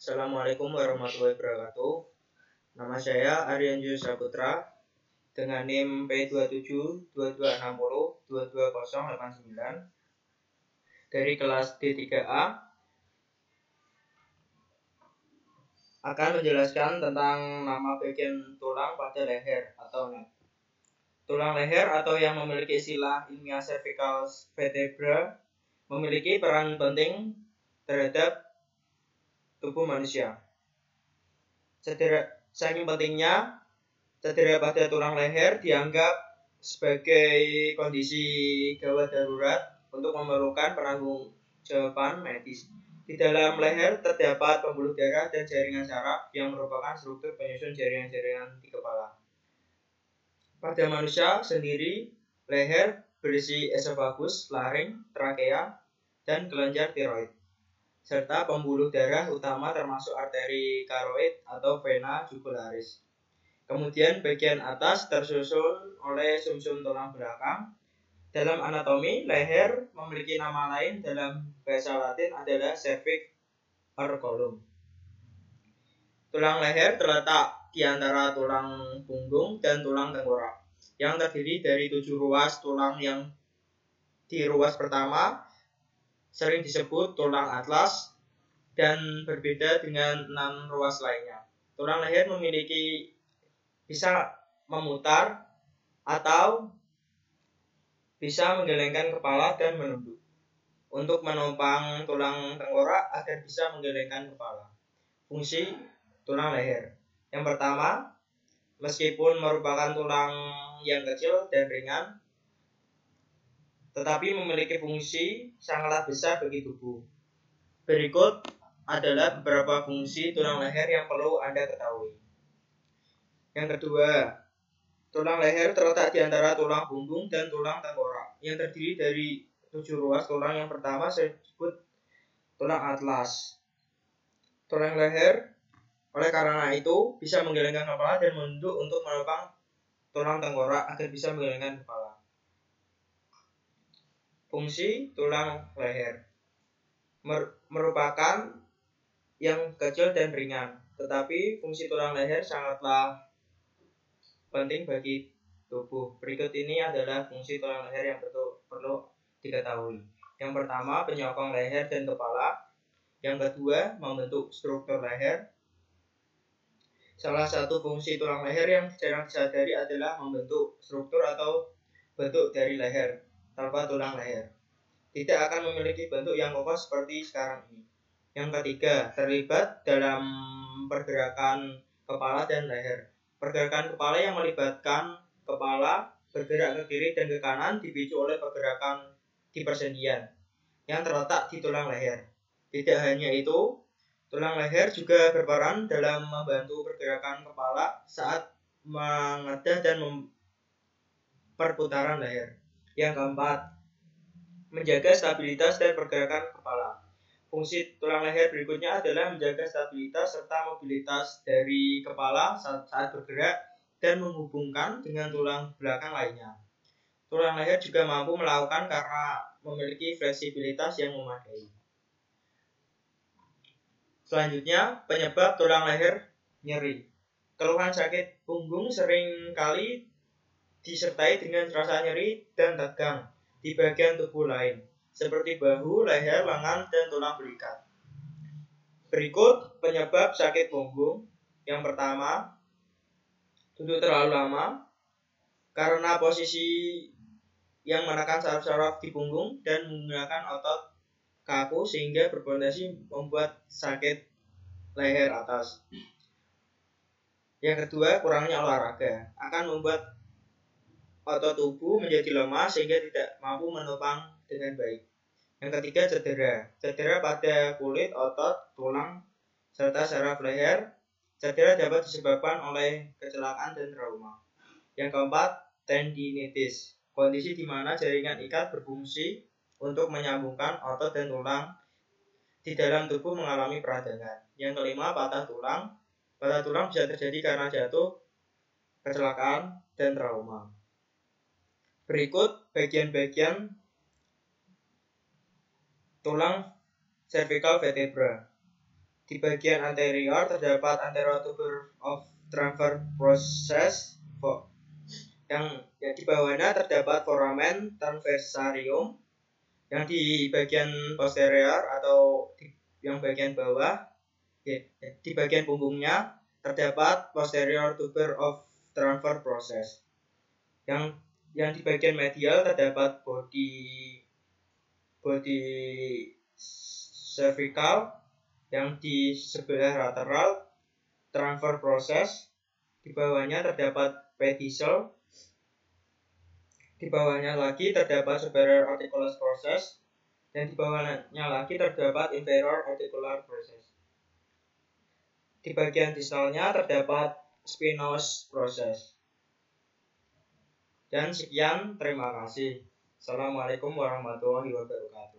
Assalamualaikum warahmatullahi wabarakatuh. Nama saya Aryanju Saputra dengan NIM P272260220089 dari kelas D3A akan menjelaskan tentang nama bagian tulang pada leher atau neck. Tulang leher atau yang memiliki istilah ilmiah cervical vertebra memiliki peran penting terhadap tubuh manusia. Saking pentingnya, cedera pada tulang leher dianggap sebagai kondisi gawat darurat untuk memerlukan penanggulangan medis. Di dalam leher terdapat pembuluh darah dan jaringan saraf yang merupakan struktur penyusun jaringan-jaringan di kepala. Pada manusia sendiri, leher berisi esofagus, laring, trakea, dan kelenjar tiroid, serta pembuluh darah utama termasuk arteri karoid atau vena jugularis. Kemudian bagian atas tersusun oleh sumsum tulang belakang. Dalam anatomi, leher memiliki nama lain dalam bahasa Latin adalah cervix orculum. Tulang leher terletak di antara tulang punggung dan tulang tengkorak, yang terdiri dari 7 ruas tulang yang di ruas pertama sering disebut tulang atlas dan berbeda dengan 6 ruas lainnya. Tulang leher bisa memutar atau bisa menggelengkan kepala dan menunduk untuk menopang tulang tengkorak agar bisa menggelengkan kepala. Fungsi tulang leher yang pertama, meskipun merupakan tulang yang kecil dan ringan, tetapi memiliki fungsi sangatlah besar bagi tubuh. Berikut adalah beberapa fungsi tulang leher yang perlu Anda ketahui. Yang kedua, tulang leher terletak di antara tulang punggung dan tulang tengkorak yang terdiri dari 7 ruas tulang. Yang pertama saya sebut tulang atlas. Tulang leher oleh karena itu bisa menggelengkan kepala dan menunduk untuk menopang tulang tengkorak agar bisa menggelengkan kepala. Fungsi tulang leher merupakan yang kecil dan ringan, tetapi fungsi tulang leher sangatlah penting bagi tubuh. Berikut ini adalah fungsi tulang leher yang perlu diketahui. Yang pertama, penyokong leher dan kepala. Yang kedua, membentuk struktur leher. Salah satu fungsi tulang leher yang jarang disadari adalah membentuk struktur atau bentuk dari leher. Tanpa tulang leher tidak akan memiliki bentuk yang kokoh seperti sekarang ini. Yang ketiga, terlibat dalam pergerakan kepala dan leher. Pergerakan kepala yang melibatkan kepala bergerak ke kiri dan ke kanan dipicu oleh pergerakan di persendian yang terletak di tulang leher. Tidak hanya itu, tulang leher juga berperan dalam membantu pergerakan kepala saat mengedah dan perputaran leher. Yang keempat, menjaga stabilitas dan pergerakan kepala. Fungsi tulang leher berikutnya adalah menjaga stabilitas serta mobilitas dari kepala saat bergerak dan menghubungkan dengan tulang belakang lainnya. Tulang leher juga mampu melakukan karena memiliki fleksibilitas yang memadai. Selanjutnya, penyebab tulang leher nyeri. Keluhan sakit punggung sering kali disertai dengan rasa nyeri dan tegang di bagian tubuh lain, seperti bahu, leher, lengan, dan tulang belikat. Berikut penyebab sakit punggung. Yang pertama, duduk terlalu lama karena posisi yang menekan saraf-saraf di punggung dan menggunakan otot kaku sehingga berpotensi membuat sakit leher atas. Yang kedua, kurangnya olahraga akan membuat otot tubuh menjadi lemah sehingga tidak mampu menopang dengan baik. Yang ketiga, cedera pada kulit, otot, tulang, serta saraf leher. Cedera dapat disebabkan oleh kecelakaan dan trauma. Yang keempat, tendinitis, kondisi di mana jaringan ikat berfungsi untuk menyambungkan otot dan tulang di dalam tubuh mengalami peradangan. Yang kelima, patah tulang. Patah tulang bisa terjadi karena jatuh, kecelakaan, dan trauma. Berikut bagian-bagian tulang cervical vertebra. Di bagian anterior terdapat anterior tuber of transfer process yang di bawahnya terdapat foramen transversarium, yang di bagian posterior atau yang bagian bawah di bagian punggungnya terdapat posterior tuber of transfer process, yang di bagian medial terdapat body cervical, yang di sebelah lateral transfer process, di bawahnya terdapat pedicel, di bawahnya lagi terdapat superior articular process, dan di bawahnya lagi terdapat inferior articular process. Di bagian distalnya terdapat spinous process. Dan sekian, terima kasih. Assalamualaikum warahmatullahi wabarakatuh.